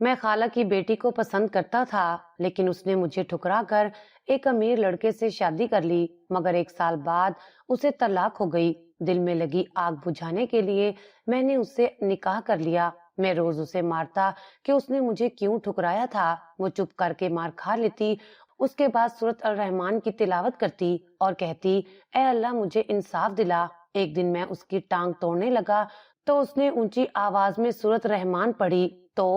میں خالہ کی بیٹی کو پسند کرتا تھا، لیکن اس نے مجھے ٹھکرا کر ایک امیر لڑکے سے شادی کر لی، مگر 1 سال بعد اسے طلاق ہو گئی۔ دل میں لگی آگ بجھانے کے لیے میں نے اس سے نکاح کر لیا۔ میں روز اسے مارتا کہ اس نے مجھے کیوں ٹھکرایا تھا۔ وہ چپ کر کے مار کھا لیتی، اس کے بعد سورت الرحمن کی تلاوت کرتی اور کہتی، اے اللہ مجھے انصاف دلا۔ ایک دن میں اس کی ٹانگ توڑنے لگا تو اس نے اونچی آواز میں سورت رحمان پڑھی تو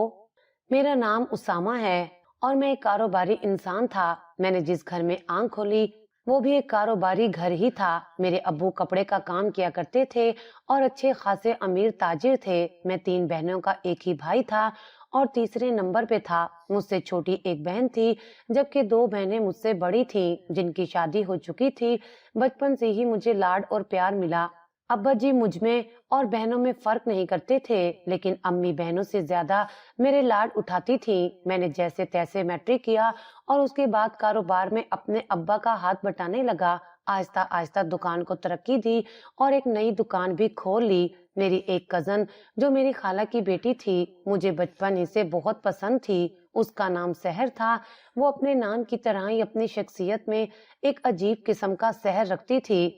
میرا نام اسامہ ہے اور میں ایک کاروباری انسان تھا۔ میں نے جس گھر میں آنکھ کھولی وہ بھی ایک کاروباری گھر ہی تھا۔ میرے ابو کپڑے کا کام کیا کرتے تھے اور اچھے خاصے امیر تاجر تھے۔ میں 3 بہنوں کا ایک ہی بھائی تھا اور تیسرے نمبر پہ تھا۔ مجھ سے چھوٹی ایک بہن تھی، جبکہ 2 بہنیں مجھ سے بڑی تھیں جن کی شادی ہو چکی تھی۔ بچپن سے ہی مجھے لاڈ اور پیار ملا۔ ابا جی مجھ میں اور بہنوں میں فرق نہیں کرتے تھے، لیکن امی بہنوں سے زیادہ میرے لاڈ اٹھاتی تھیں۔ میں نے جیسے تیسے میٹرک کیا اور اس کے بعد کاروبار میں اپنے ابا کا ہاتھ بٹانے لگا۔ آہستہ آہستہ دکان کو ترقی دی اور ایک نئی دکان بھی کھول لی۔ میری ایک کزن جو میری خالہ کی بیٹی تھی مجھے بچپن ہی سے بہت پسند تھی۔ اس کا نام سحر تھا۔ وہ اپنے نام کی طرح ہی اپنی شخصیت میں ایک عجیب قسم کا سحر رکھتی تھی۔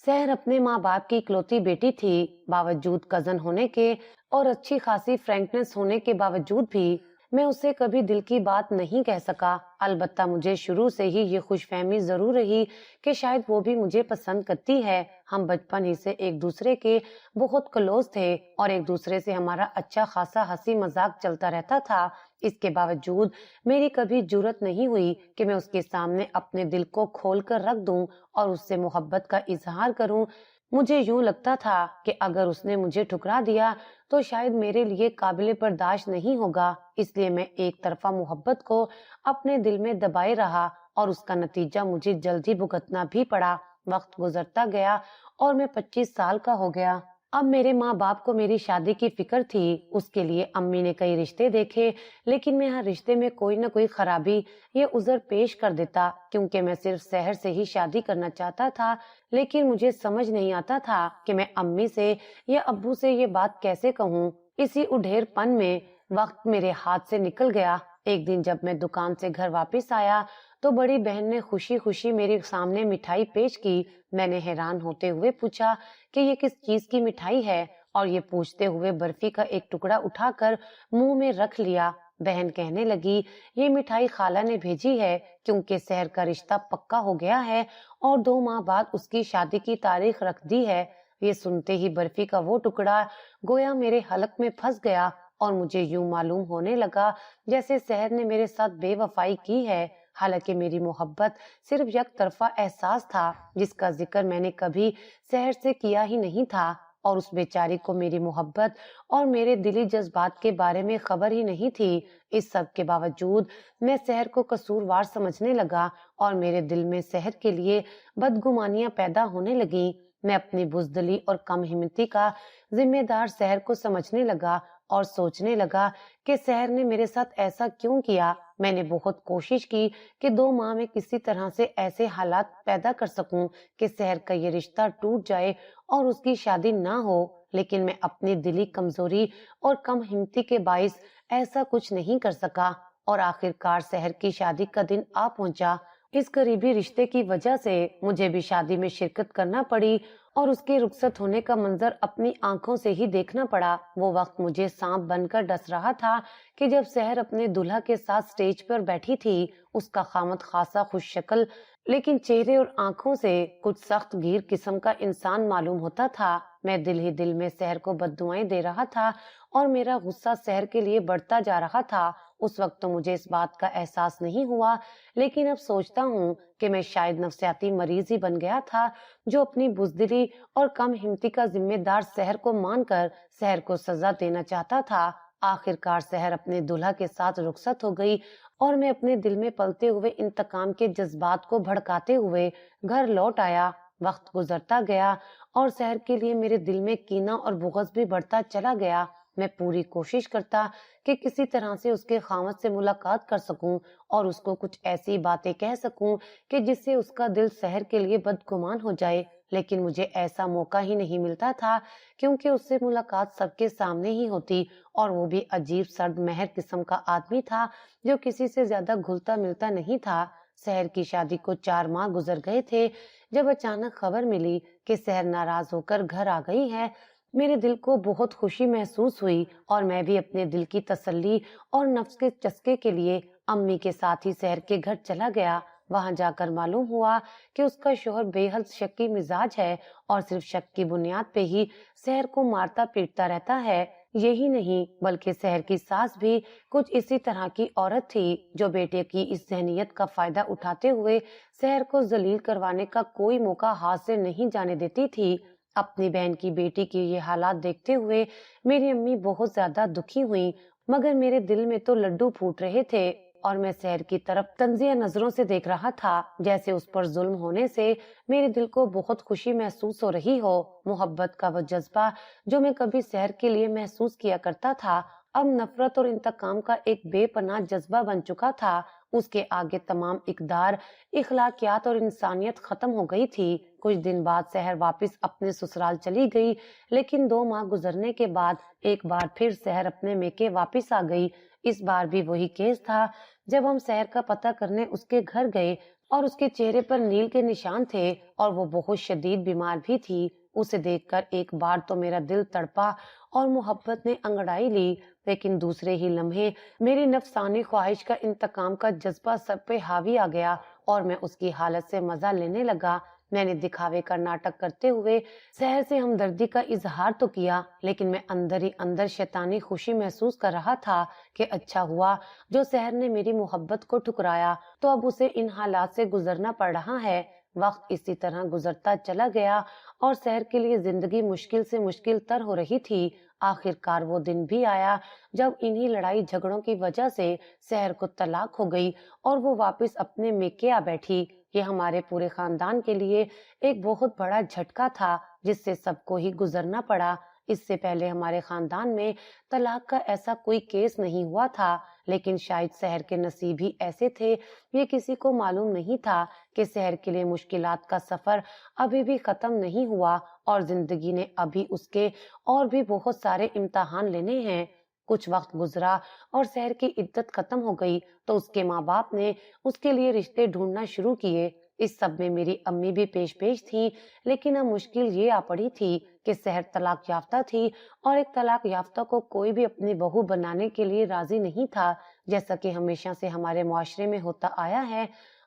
سحر اپنے ماں باپ کی اکلوتی بیٹی تھی۔ باوجود کزن ہونے کے اور اچھی خاصی فرینکنس ہونے کے باوجود بھی میں اسے کبھی دل کی بات نہیں کہہ سکا۔ البتہ مجھے شروع سے ہی یہ خوش فہمی ضرور رہی کہ شاید وہ بھی مجھے پسند کرتی ہے۔ ہم بچپن ہی سے ایک دوسرے کے بہت کلوز تھے اور ایک دوسرے سے ہمارا اچھا خاصا ہنسی مذاق چلتا رہتا تھا۔ اس کے باوجود میری کبھی جرأت نہیں ہوئی کہ میں اس کے سامنے اپنے دل کو کھول کر رکھ دوں اور اس سے محبت کا اظہار کروں۔ مجھے یوں لگتا تھا کہ اگر اس نے مجھے ٹھکرا دیا تو شاید میرے لیے قابل برداشت نہیں ہوگا، اس لیے میں ایک طرفہ محبت کو اپنے دل میں دبائے رہا اور اس کا نتیجہ مجھے جلد ہی بھگتنا بھی پڑا۔ وقت گزرتا گیا اور میں 25 سال کا ہو گیا۔ اب میرے ماں باپ کو میری شادی کی فکر تھی۔ اس کے لیے امی نے کئی رشتے دیکھے، لیکن میں ہر رشتے میں کوئی نہ کوئی خرابی یا عذر پیش کر دیتا، کیونکہ میں صرف سحر سے ہی شادی کرنا چاہتا تھا۔ لیکن مجھے سمجھ نہیں آتا تھا کہ میں امی سے یا ابو سے یہ بات کیسے کہوں۔ اسی اڈھیر پن میں وقت میرے ہاتھ سے نکل گیا۔ ایک دن جب میں دکان سے گھر واپس آیا تو بڑی بہن نے خوشی خوشی میرے سامنے مٹھائی پیش کی۔ میں نے حیران ہوتے ہوئے پوچھا کہ یہ کس چیز کی مٹھائی ہے، اور یہ پوچھتے ہوئے برفی کا ایک ٹکڑا اٹھا کر منہ میں رکھ لیا۔ بہن کہنے لگی، یہ مٹھائی خالہ نے بھیجی ہے کیونکہ سحر کا رشتہ پکا ہو گیا ہے اور 2 ماہ بعد اس کی شادی کی تاریخ رکھ دی ہے۔ یہ سنتے ہی برفی کا وہ ٹکڑا گویا میرے حلق میں پھنس گیا اور مجھے یوں معلوم ہونے لگا جیسے سحر نے میرے ساتھ بے وفائی کی ہے۔ حالانکہ میری محبت صرف یک طرفہ احساس تھا جس کا ذکر میں نے کبھی سحر سے کیا ہی نہیں تھا، اور اس بیچاری کو میری محبت اور میرے دلی جذبات کے بارے میں خبر ہی نہیں تھی۔ اس سب کے باوجود میں سحر کو قصوروار سمجھنے لگا اور میرے دل میں سحر کے لیے بدگمانیاں پیدا ہونے لگیں۔ میں اپنی بزدلی اور کم ہمتی کا ذمہ دار سحر کو سمجھنے لگا اور سوچنے لگا کہ سحر نے میرے ساتھ ایسا کیوں کیا۔ میں نے بہت کوشش کی کہ 2 ماہ میں کسی طرح سے ایسے حالات پیدا کر سکوں کہ سحر کا یہ رشتہ ٹوٹ جائے اور اس کی شادی نہ ہو، لیکن میں اپنی دلی کمزوری اور کم ہمتی کے باعث ایسا کچھ نہیں کر سکا، اور آخر کار سحر کی شادی کا دن آ پہنچا۔ اس قریبی رشتے کی وجہ سے مجھے بھی شادی میں شرکت کرنا پڑی اور اس کے رخصت ہونے کا منظر اپنی آنکھوں سے ہی دیکھنا پڑا۔ وہ وقت مجھے سانپ بن کر ڈس رہا تھا کہ جب سحر اپنے دلہا کے ساتھ سٹیج پر بیٹھی تھی۔ اس کا خامد خاصا خوش شکل لیکن چہرے اور آنکھوں سے کچھ سخت گیر قسم کا انسان معلوم ہوتا تھا۔ میں دل ہی دل میں سحر کو بددعائیں دے رہا تھا اور میرا غصہ سحر کے لیے بڑھتا جا رہا تھا۔ اس وقت تو مجھے اس بات کا احساس نہیں ہوا، لیکن اب سوچتا ہوں کہ میں شاید نفسیاتی مریض ہی بن گیا تھا جو اپنی بزدلی اور کم ہمتی کا ذمہ دار سحر کو مان کر سحر کو سزا دینا چاہتا تھا۔ آخر کار سحر اپنے دلہا کے ساتھ رخصت ہو گئی اور میں اپنے دل میں پلتے ہوئے انتقام کے جذبات کو بھڑکاتے ہوئے گھر لوٹ آیا۔ وقت گزرتا گیا اور سحر کے لیے میرے دل میں کینہ اور بغض بھی بڑھتا چلا گیا۔ میں پوری کوشش کرتا کہ کسی طرح سے اس کے خاوند سے ملاقات کر سکوں اور اس کو کچھ ایسی باتیں کہہ سکوں کہ جس سے اس کا دل سحر کے لیے بدگمان ہو جائے، لیکن مجھے ایسا موقع ہی نہیں ملتا تھا کیونکہ اس سے ملاقات سب کے سامنے ہی ہوتی، اور وہ بھی عجیب سرد مہر قسم کا آدمی تھا جو کسی سے زیادہ گھلتا ملتا نہیں تھا۔ سحر کی شادی کو 4 ماہ گزر گئے تھے جب اچانک خبر ملی کہ سحر ناراض ہو کر گھر آ گئی ہے۔ میرے دل کو بہت خوشی محسوس ہوئی اور میں بھی اپنے دل کی تسلی اور نفس کے چسکے کے لیے امی کے ساتھ ہی سحر کے گھر چلا گیا۔ وہاں جا کر معلوم ہوا کہ اس کا شوہر بے حد شکی مزاج ہے اور صرف شک کی بنیاد پہ ہی سحر کو مارتا پیٹتا رہتا ہے۔ یہی نہیں بلکہ سحر کی ساس بھی کچھ اسی طرح کی عورت تھی جو بیٹے کی اس ذہنیت کا فائدہ اٹھاتے ہوئے سحر کو ذلیل کروانے کا کوئی موقع ہاتھ سے نہیں جانے دیتی تھی۔ اپنی بہن کی بیٹی کی یہ حالات دیکھتے ہوئے میری امی بہت زیادہ دکھی ہوئی، مگر میرے دل میں تو لڈو پھوٹ رہے تھے اور میں سحر کی طرف طنزیہ نظروں سے دیکھ رہا تھا، جیسے اس پر ظلم ہونے سے میرے دل کو بہت خوشی محسوس ہو رہی ہو۔ محبت کا وہ جذبہ جو میں کبھی سحر کے لیے محسوس کیا کرتا تھا اب نفرت اور انتقام کا ایک بے پناہ جذبہ بن چکا تھا۔ اس کے آگے تمام اقدار، اخلاقیات اور انسانیت ختم ہو گئی تھی۔ کچھ دن بعد سحر واپس اپنے سسرال چلی گئی، لیکن 2 ماہ گزرنے کے بعد ایک بار پھر سحر اپنے میکے واپس آ گئی۔ اس بار بھی وہی کیس تھا۔ جب ہم سحر کا پتہ کرنے اس کے گھر گئے اور اس کے چہرے پر نیل کے نشان تھے اور وہ بہت شدید بیمار بھی تھی، اسے دیکھ کر ایک بار تو میرا دل تڑپا اور محبت نے انگڑائی لی، لیکن دوسرے ہی لمحے میری نفسانی خواہش کا انتقام کا جذبہ سب پہ حاوی آ گیا اور میں اس کی حالت سے مزہ لینے لگا۔ میں نے دکھاوے کا ناٹک کرتے ہوئے سحر سے ہمدردی کا اظہار تو کیا، لیکن میں اندر ہی اندر شیطانی خوشی محسوس کر رہا تھا کہ اچھا ہوا جو سحر نے میری محبت کو ٹھکرایا تو اب اسے ان حالات سے گزرنا پڑ رہا ہے۔ وقت اسی طرح گزرتا چلا گیا اور سحر کے لیے زندگی مشکل سے مشکل تر ہو رہی تھی۔ آخر کار وہ دن بھی آیا جب انہی لڑائی جھگڑوں کی وجہ سے سحر کو طلاق ہو گئی اور وہ واپس اپنے میکے آ بیٹھی۔ یہ ہمارے پورے خاندان کے لیے ایک بہت بڑا جھٹکا تھا جس سے سب کو ہی گزرنا پڑا۔ اس سے پہلے ہمارے خاندان میں طلاق کا ایسا کوئی کیس نہیں ہوا تھا، لیکن شاید سحر کے نصیب ہی ایسے تھے۔ یہ کسی کو معلوم نہیں تھا کہ سحر کے لیے مشکلات کا سفر ابھی بھی ختم نہیں ہوا اور زندگی نے ابھی اس کے اور بھی بہت سارے امتحان لینے ہیں۔ کچھ وقت گزرا اور سحر کی عدت ختم ہو گئی تو اس کے ماں باپ نے اس کے لیے رشتے ڈھونڈنا شروع کیے۔ اس سب میں میری امی بھی پیش تھی، لیکن اب مشکل یہ آ پڑی تھی کہ سحر طلاق یافتہ تھی اور ایک طلاق یافتہ کو کوئی بھی اپنی بہو بنانے کے لیے راضی نہیں تھا، جیسا کہ ہمیشہ سے ہمارے معاشرے میں ہوتا آیا ہے۔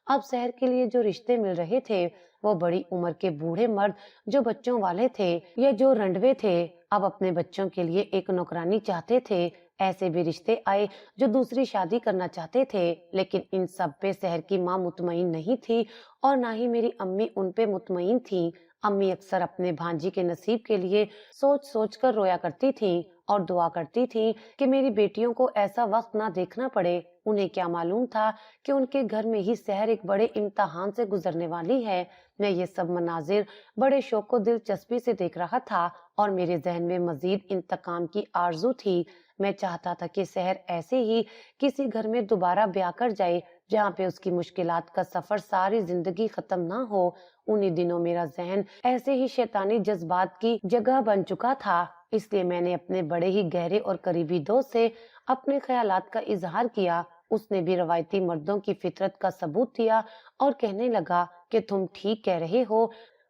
اب سحر کے لیے جو رشتے مل رہے تھے وہ بڑی عمر کے بوڑھے مرد جو بچوں والے تھے یا جو رنڈوے تھے، اب اپنے بچوں کے لیے ایک نوکرانی چاہتے تھے۔ ایسے بھی رشتے آئے جو دوسری شادی کرنا چاہتے تھے، لیکن ان سب پہ سحر کی ماں مطمئن نہیں تھی اور نہ ہی میری امی ان پہ مطمئن تھی۔ امی اکثر اپنے بھانجی کے نصیب کے لیے سوچ سوچ کر رویا کرتی تھیں اور دعا کرتی تھیں کہ میری بیٹیوں کو ایسا وقت نہ دیکھنا پڑے۔ انہیں کیا معلوم تھا کہ ان کے گھر میں ہی سحر ایک بڑے امتحان سے گزرنے والی ہے۔ میں یہ سب مناظر بڑے شوق و دلچسپی سے دیکھ رہا تھا اور میرے ذہن میں مزید انتقام کی آرزو تھی۔ میں چاہتا تھا کہ سحر ایسے ہی کسی گھر میں دوبارہ بیاہ کر جائے جہاں پہ اس کی مشکلات کا سفر ساری زندگی ختم نہ ہو۔ انہی دنوں میرا ذہن ایسے ہی شیطانی جذبات کی جگہ بن چکا تھا، اس لیے میں نے اپنے بڑے ہی گہرے اور قریبی دوست سے اپنے خیالات کا اظہار کیا۔ اس نے بھی روایتی مردوں کی فطرت کا ثبوت دیا اور کہنے لگا کہ تم ٹھیک کہہ رہے ہو،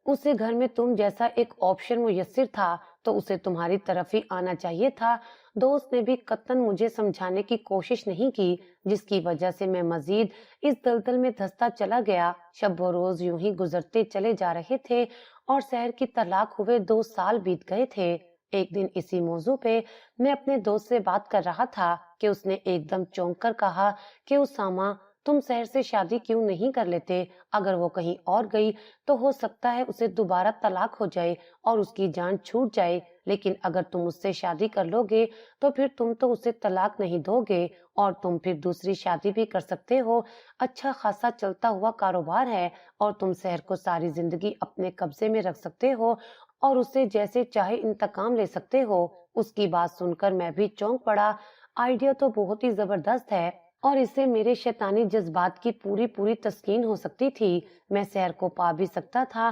اسے گھر میں تم جیسا ایک آپشن میسر تھا تو اسے تمہاری طرف ہی آنا چاہیے تھا۔ دوست نے بھی قطعاً مجھے سمجھانے کی کوشش نہیں کی، جس کی وجہ سے میں مزید اس دلدل میں دھستا چلا گیا۔ شب و روز یوں ہی گزرتے چلے جا رہے تھے اور سحر کی طلاق ہوئے 2 سال بیت گئے تھے۔ ایک دن اسی موضوع پہ میں اپنے دوست سے بات کر رہا تھا کہ اس نے ایک دم چونک کر کہا کہ اسامہ، تم سحر سے شادی کیوں نہیں کر لیتے؟ اگر وہ کہیں اور گئی تو ہو سکتا ہے اسے دوبارہ طلاق ہو جائے اور اس کی جان چھوٹ جائے، لیکن اگر تم اس سے شادی کر لو گے تو پھر تم تو اسے طلاق نہیں دو گے اور تم پھر دوسری شادی بھی کر سکتے ہو۔ اچھا خاصا چلتا ہوا کاروبار ہے اور تم سحر کو ساری زندگی اپنے قبضے میں رکھ سکتے ہو اور اس سے جیسے چاہے انتقام لے سکتے ہو۔ اس کی بات سن کر میں بھی چونک پڑا۔ آئیڈیا تو بہت ہی زبردست ہے اور اس سے میرے شیطانی جذبات کی پوری تسکین ہو سکتی تھی۔ میں سحر کو پا بھی سکتا تھا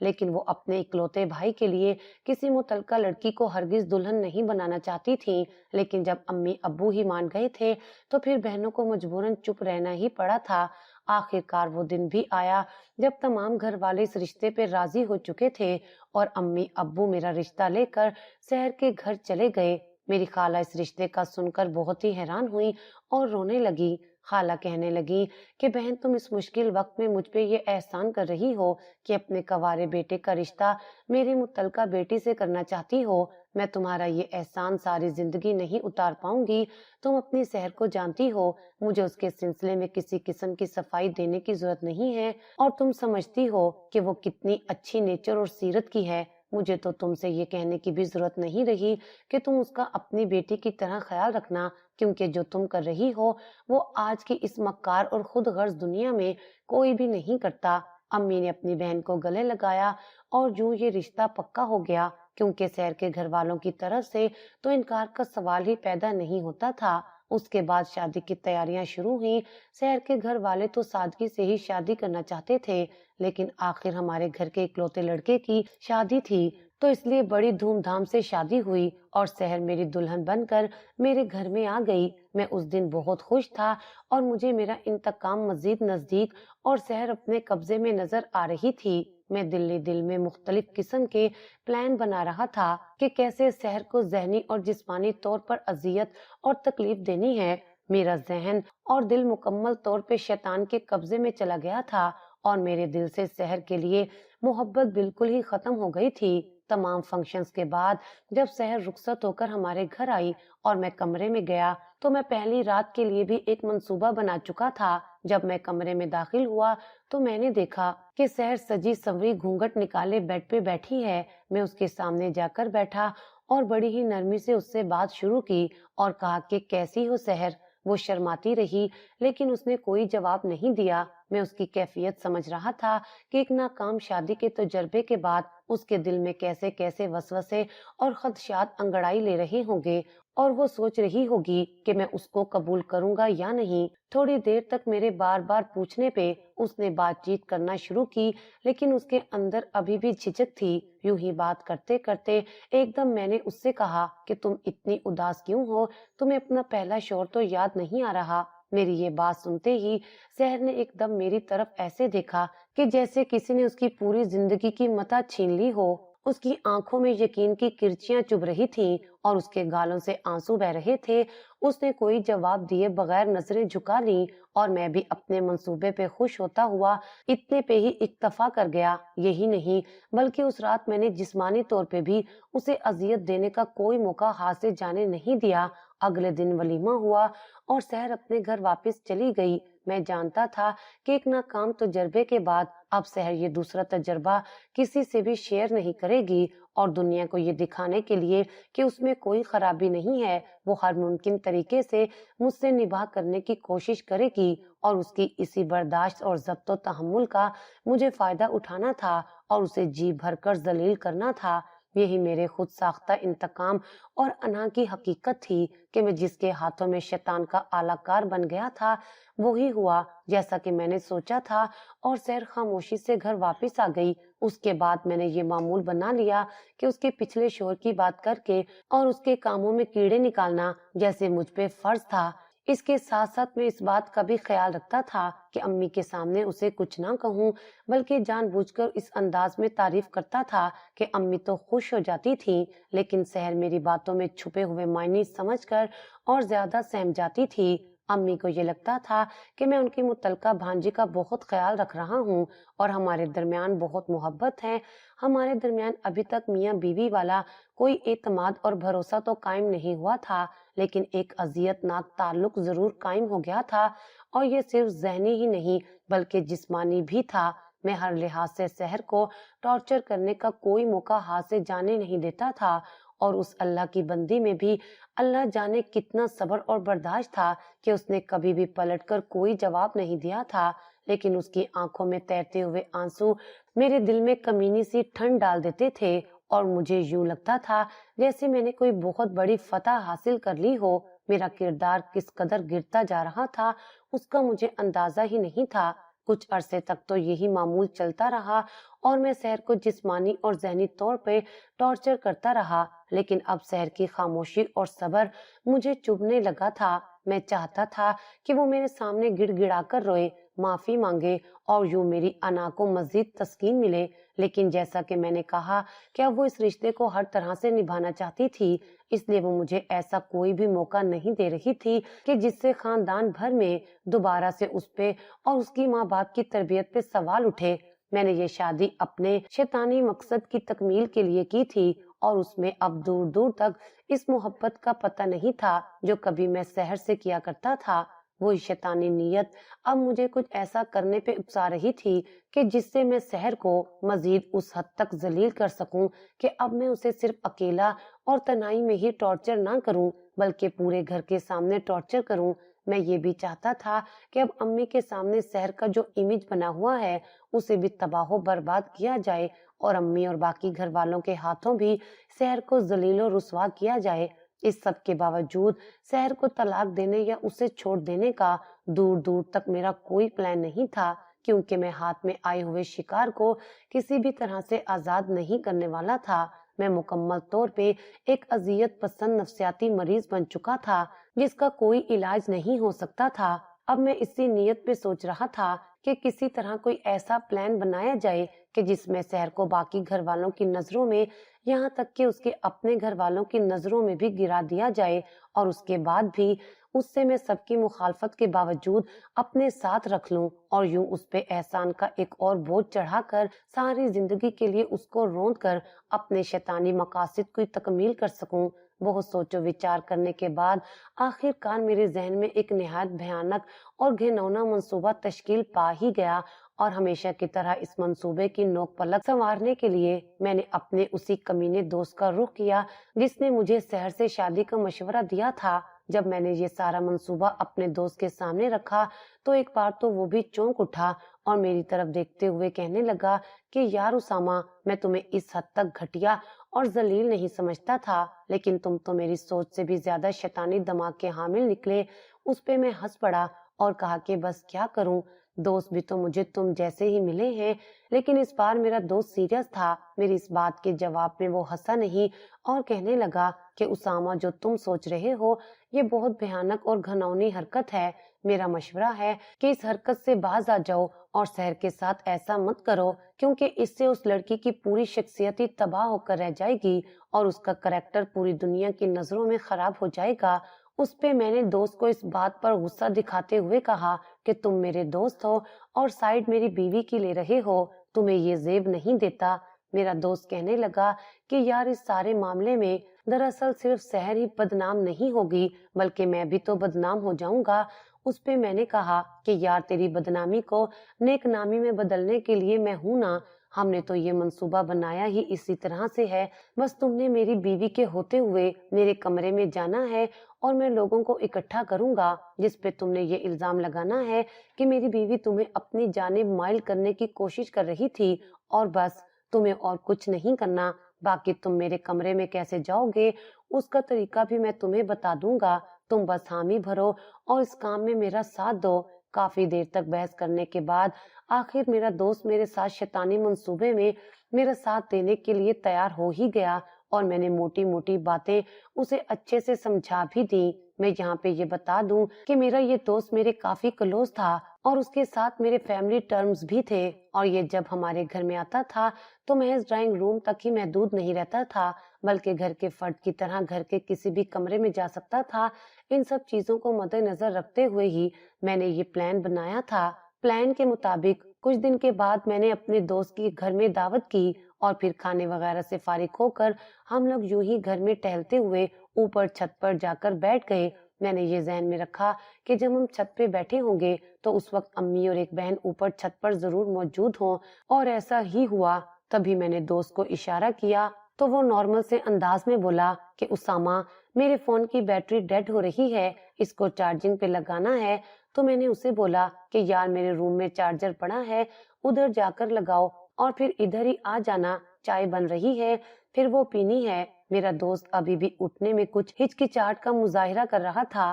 لیکن وہ اپنے اکلوتے بھائی کے لیے کسی متعلقہ لڑکی کو ہرگز دلہن نہیں بنانا چاہتی تھی۔ لیکن جب امی ابو ہی مان گئے تھے تو پھر بہنوں کو مجبوراً چپ رہنا ہی پڑا تھا۔ آخر کار وہ دن بھی آیا جب تمام گھر والے اس رشتے پہ راضی ہو چکے تھے اور امی ابو میرا رشتہ لے کر شہر کے گھر چلے گئے۔ میری خالہ اس رشتے کا سن کر بہت ہی حیران ہوئی اور رونے لگی۔ خالہ کہنے لگی کہ بہن، تم اس مشکل وقت میں مجھ پہ یہ احسان کر رہی ہو کہ اپنے کنوارے بیٹے کا رشتہ میری متعلقہ بیٹی سے کرنا چاہتی ہو۔ میں تمہارا یہ احسان ساری زندگی نہیں اتار پاؤں گی۔ تم اپنی سحر کو جانتی ہو، مجھے اس کے سلسلے میں کسی قسم کی صفائی دینے کی ضرورت نہیں ہے، اور تم سمجھتی ہو کہ وہ کتنی اچھی نیچر اور سیرت کی ہے۔ مجھے تو تم سے یہ کہنے کی بھی ضرورت نہیں رہی کہ تم اس کا اپنی بیٹی کی طرح خیال رکھنا، کیونکہ جو تم کر رہی ہو وہ آج کی اس مکار اور خود غرض دنیا میں کوئی بھی نہیں کرتا۔ امی نے اپنی بہن کو گلے لگایا اور یوں یہ رشتہ پکا ہو گیا، کیونکہ شہر کے گھر والوں کی طرف سے تو انکار کا سوال ہی پیدا نہیں ہوتا تھا۔ اس کے بعد شادی کی تیاریاں شروع ہوئیں۔ شہر کے گھر والے تو سادگی سے ہی شادی کرنا چاہتے تھے، لیکن آخر ہمارے گھر کے اکلوتے لڑکے کی شادی تھی تو اس لیے بڑی دھوم دھام سے شادی ہوئی اور شہر میری دلہن بن کر میرے گھر میں آ گئی۔ میں اس دن بہت خوش تھا اور مجھے میرا انتقام مزید نزدیک اور شہر اپنے قبضے میں نظر آ رہی تھی۔ میں دل میں مختلف قسم کے پلان بنا رہا تھا کہ کیسے شہر کو ذہنی اور جسمانی طور پر اذیت اور تکلیف دینی ہے۔ میرا ذہن اور دل مکمل طور پہ شیطان کے قبضے میں چلا گیا تھا اور میرے دل سے شہر کے لیے محبت بالکل ہی ختم ہو گئی تھی۔ تمام فنکشنز کے بعد جب شہر رخصت ہو کر ہمارے گھر آئی اور میں کمرے میں گیا تو میں پہلی رات کے لیے بھی ایک منصوبہ بنا چکا تھا۔ جب میں کمرے میں داخل ہوا تو میں نے دیکھا کہ شہر سجی سنوری گھونگھٹ نکالے بیڈ پہ بیٹھی ہے۔ میں اس کے سامنے جا کر بیٹھا اور بڑی ہی نرمی سے اس سے بات شروع کی اور کہا کہ کیسی ہو شہر؟ وہ شرماتی رہی لیکن اس نے کوئی جواب نہیں دیا۔ میں اس کی کیفیت سمجھ رہا تھا کہ ایک ناکام شادی کے تجربے کے بعد اس کے دل میں کیسے کیسے وسوسے اور خدشات انگڑائی لے رہے ہوں گے اور وہ سوچ رہی ہوگی کہ میں اس کو قبول کروں گا یا نہیں۔ تھوڑی دیر تک میرے بار بار پوچھنے پہ اس نے بات چیت کرنا شروع کی، لیکن اس کے اندر ابھی بھی جھجک تھی۔ یوں ہی بات کرتے کرتے ایک دم میں نے اس سے کہا کہ تم اتنی اداس کیوں ہو؟ تمہیں اپنا پہلا شوہر تو یاد نہیں آ رہا؟ میری یہ بات سنتے ہی شہر نے ایک دم میری طرف ایسے دیکھا کہ جیسے کسی نے اس کی پوری زندگی کی متاع چھین لی ہو۔ اس کی آنکھوں میں یقین کی کرچیاں چبھ رہی تھیں اور اس کے گالوں سے آنسو بہ رہے تھے۔ اس نے کوئی جواب دیے بغیر نظریں جھکا لیں اور میں بھی اپنے منصوبے پہ خوش ہوتا ہوا اتنے پہ ہی اکتفا کر گیا۔ یہی نہیں بلکہ اس رات میں نے جسمانی طور پہ بھی اسے اذیت دینے کا کوئی موقع ہاتھ سے جانے نہیں دیا۔ اگلے دن ولیمہ ہوا اور شہر اپنے گھر واپس چلی گئی۔ میں جانتا تھا کہ ایک ناکام تجربے کے بعد اب شہر یہ دوسرا تجربہ کسی سے بھی شیئر نہیں کرے گی اور دنیا کو یہ دکھانے کے لیے کہ اس میں کوئی خرابی نہیں ہے وہ ہر ممکن طریقے سے مجھ سے نباہ کرنے کی کوشش کرے گی، اور اس کی اسی برداشت اور ضبط و تحمل کا مجھے فائدہ اٹھانا تھا اور اسے جی بھر کر ذلیل کرنا تھا۔ یہی میرے خود ساختہ انتقام اور انا کی حقیقت تھی کہ میں جس کے ہاتھوں میں شیطان کا آلہ کار بن گیا تھا وہی ہوا جیسا کہ میں نے سوچا تھا، اور شہر خاموشی سے گھر واپس آ گئی۔ اس کے بعد میں نے یہ معمول بنا لیا کہ اس کے پچھلے شوہر کی بات کر کے اور اس کے کاموں میں کیڑے نکالنا جیسے مجھ پہ فرض تھا۔ اس کے ساتھ ساتھ میں اس بات کا بھی خیال رکھتا تھا کہ امی کے سامنے اسے کچھ نہ کہوں، بلکہ جان بوجھ کر اس انداز میں تعریف کرتا تھا کہ امی تو خوش ہو جاتی تھی، لیکن شہر میری باتوں میں چھپے ہوئے معنی سمجھ کر اور زیادہ سہم جاتی تھی۔ امی کو یہ لگتا تھا کہ میں ان کی متعلقہ بھانجی کا بہت خیال رکھ رہا ہوں اور ہمارے درمیان بہت محبت ہے۔ ہمارے درمیان ابھی تک میاں بیوی والا کوئی اعتماد اور بھروسہ تو قائم نہیں ہوا تھا، لیکن ایک اذیت ناک تعلق ضرور قائم ہو گیا تھا، اور یہ صرف ذہنی ہی نہیں بلکہ جسمانی بھی تھا۔ میں ہر لحاظ سے شہر کو ٹارچر کرنے کا کوئی موقع ہاتھ سے جانے نہیں دیتا تھا، اور اس اللہ کی بندی میں بھی اللہ جانے کتنا صبر اور برداشت تھا کہ اس نے کبھی بھی پلٹ کر کوئی جواب نہیں دیا تھا، لیکن اس کی آنکھوں میں تیرتے ہوئے آنسو میرے دل میں کمینی سی ٹھنڈ ڈال دیتے تھے اور مجھے یوں لگتا تھا جیسے میں نے کوئی بہت بڑی فتح حاصل کر لی ہو۔ میرا کردار کس قدر گرتا جا رہا تھا اس کا مجھے اندازہ ہی نہیں تھا۔ کچھ عرصے تک تو یہی معمول چلتا رہا اور میں سحر کو جسمانی اور ذہنی طور پہ ٹارچر کرتا رہا، لیکن اب سحر کی خاموشی اور صبر مجھے چبھنے لگا تھا۔ میں چاہتا تھا کہ وہ میرے سامنے گڑ گڑا کر روئے، معافی مانگے اور یوں میری انا کو مزید تسکین ملے، لیکن جیسا کہ میں نے کہا کہ اب وہ اس رشتے کو ہر طرح سے نبھانا چاہتی تھی، اس لیے وہ مجھے ایسا کوئی بھی موقع نہیں دے رہی تھی کہ جس سے خاندان بھر میں دوبارہ سے اس پہ اور اس کی ماں باپ کی تربیت پہ سوال اٹھے۔ میں نے یہ شادی اپنے شیطانی مقصد کی تکمیل کے لیے کی تھی اور اس میں اب دور دور تک اس محبت کا پتہ نہیں تھا جو کبھی میں سحر سے کیا کرتا تھا۔ وہی شیطانی نیت اب مجھے کچھ ایسا کرنے پہ اکسا رہی تھی کہ جس سے میں سحر کو مزید اس حد تک ذلیل کر سکوں کہ اب میں اسے صرف اکیلا اور تنہائی میں ہی ٹارچر نہ کروں بلکہ پورے گھر کے سامنے ٹارچر کروں۔ میں یہ بھی چاہتا تھا کہ اب امی کے سامنے سحر کا جو امیج بنا ہوا ہے اسے بھی تباہ و برباد کیا جائے اور امی اور باقی گھر والوں کے ہاتھوں بھی سحر کو ذلیل و رسوا کیا جائے۔ اس سب کے باوجود سحر کو طلاق دینے یا اسے چھوڑ دینے کا دور دور تک میرا کوئی پلان نہیں تھا، کیونکہ میں ہاتھ میں آئے ہوئے شکار کو کسی بھی طرح سے آزاد نہیں کرنے والا تھا۔ میں مکمل طور پہ ایک اذیت پسند نفسیاتی مریض بن چکا تھا جس کا کوئی علاج نہیں ہو سکتا تھا۔ اب میں اسی نیت پہ سوچ رہا تھا کہ کسی طرح کوئی ایسا پلان بنایا جائے کہ جس میں سحر کو باقی گھر والوں کی نظروں میں، یہاں تک کہ اس کے اپنے گھر والوں کی نظروں میں بھی گرا دیا جائے، اور اس کے بعد بھی اس سے میں سب کی مخالفت کے باوجود اپنے ساتھ رکھ لوں اور یوں اس پہ احسان کا ایک اور بوجھ چڑھا کر ساری زندگی کے لیے اس کو روند کر اپنے شیطانی مقاصد کی تکمیل کر سکوں۔ بہت سوچ و وچار کرنے کے بعد آخر کار میرے ذہن میں ایک نہایت بھیانک اور گھناؤنا منصوبہ تشکیل پا ہی گیا، اور ہمیشہ کی طرح اس منصوبے کی نوک پلک سنوارنے کے لیے میں نے اپنے اسی کمینے دوست کا رخ کیا جس نے مجھے سحر سے شادی کا مشورہ دیا تھا۔ جب میں نے یہ سارا منصوبہ اپنے دوست کے سامنے رکھا تو ایک بار تو وہ بھی چونک اٹھا اور میری طرف دیکھتے ہوئے کہنے لگا کہ یار اسامہ، میں تمہیں اس حد تک گھٹیا اور ذلیل نہیں سمجھتا تھا، لیکن تم تو میری سوچ سے بھی زیادہ شیطانی دماغ کے حامل نکلے۔ اس پہ میں ہنس پڑا اور کہا کہ بس کیا کروں، دوست بھی تو مجھے تم جیسے ہی ملے ہیں۔ لیکن اس بار میرا دوست سیریس تھا۔ میری اس بات کے جواب میں وہ ہنسا نہیں اور کہنے لگا کہ اسامہ، جو تم سوچ رہے ہو یہ بہت بھیانک اور گھناؤنی حرکت ہے۔ میرا مشورہ ہے کہ اس حرکت سے باز آ جاؤ اور سحر کے ساتھ ایسا مت کرو، کیونکہ اس سے اس لڑکی کی پوری شخصیت ہی تباہ ہو کر رہ جائے گی اور اس کا کریکٹر پوری دنیا کی نظروں میں خراب ہو جائے گا۔ اس پہ میں نے دوست کو اس بات پر غصہ دکھاتے ہوئے کہا کہ تم میرے دوست ہو اور سائیڈ میری بیوی کی لے رہے ہو، تمہیں یہ زیب نہیں دیتا۔ میرا دوست کہنے لگا کہ یار اس سارے معاملے میں دراصل صرف سحر ہی بدنام نہیں ہوگی بلکہ میں بھی تو بدنام ہو جاؤں گا۔ اس پہ میں نے کہا کہ یار تیری بدنامی کو نیک نامی میں بدلنے کے لیے میں ہوں نا، ہم نے تو یہ منصوبہ بنایا ہی اسی طرح سے ہے، بس تم نے میری بیوی کے ہوتے ہوئے میرے کمرے میں جانا ہے اور میں لوگوں کو اکٹھا کروں گا جس پہ تم نے یہ الزام لگانا ہے کہ میری بیوی تمہیں اپنی جانب مائل کرنے کی کوشش کر رہی تھی، اور بس تمہیں اور کچھ نہیں کرنا۔ باقی تم میرے کمرے میں کیسے جاؤ گے اس کا طریقہ بھی میں تمہیں بتا دوں گا، تم بس حامی بھرو اور اس کام میں میرا ساتھ دو۔ کافی دیر تک بحث کرنے کے بعد آخر میرا دوست میرے ساتھ شیطانی منصوبے میں میرا ساتھ دینے کے لیے تیار ہو ہی گیا، اور میں نے موٹی موٹی باتیں اسے اچھے سے سمجھا بھی دی۔ میں یہاں پہ یہ بتا دوں کہ میرا یہ دوست میرے کافی کلوز تھا اور اس کے ساتھ میرے فیملی ٹرمز بھی تھے، اور یہ جب ہمارے گھر میں آتا تھا تو محض ڈرائنگ روم تک ہی محدود نہیں رہتا تھا بلکہ گھر کے فرد کی طرح گھر کے کسی بھی کمرے میں جا سکتا تھا۔ ان سب چیزوں کو مد نظر رکھتے ہوئے ہی میں نے یہ پلان بنایا تھا۔ پلان کے مطابق کچھ دن کے بعد میں نے اپنے دوست کی گھر میں دعوت کی اور پھر کھانے وغیرہ سے فارغ ہو کر ہم لوگ یوں ہی گھر میں ٹہلتے ہوئے اوپر چھت پر جا کر بیٹھ گئے۔ میں نے یہ ذہن میں رکھا کہ جب ہم چھت پہ بیٹھے ہوں گے تو اس وقت امی اور ایک بہن اوپر چھت پر ضرور موجود ہوں، اور ایسا ہی ہوا۔ تبھی میں نے دوست کو اشارہ کیا تو وہ نارمل سے انداز میں بولا کہ اسامہ، میرے فون کی بیٹری ڈیڈ ہو رہی ہے، اس کو چارجنگ پہ لگانا ہے۔ تو میں نے اسے بولا کہ یار میرے روم میں چارجر پڑا ہے، ادھر جا کر لگاؤ اور پھر ادھر ہی آ جانا، چائے بن رہی ہے، پھر وہ پینی ہے۔ میرا دوست ابھی بھی اٹھنے میں کچھ ہچکچاہٹ کا مظاہرہ کر رہا تھا،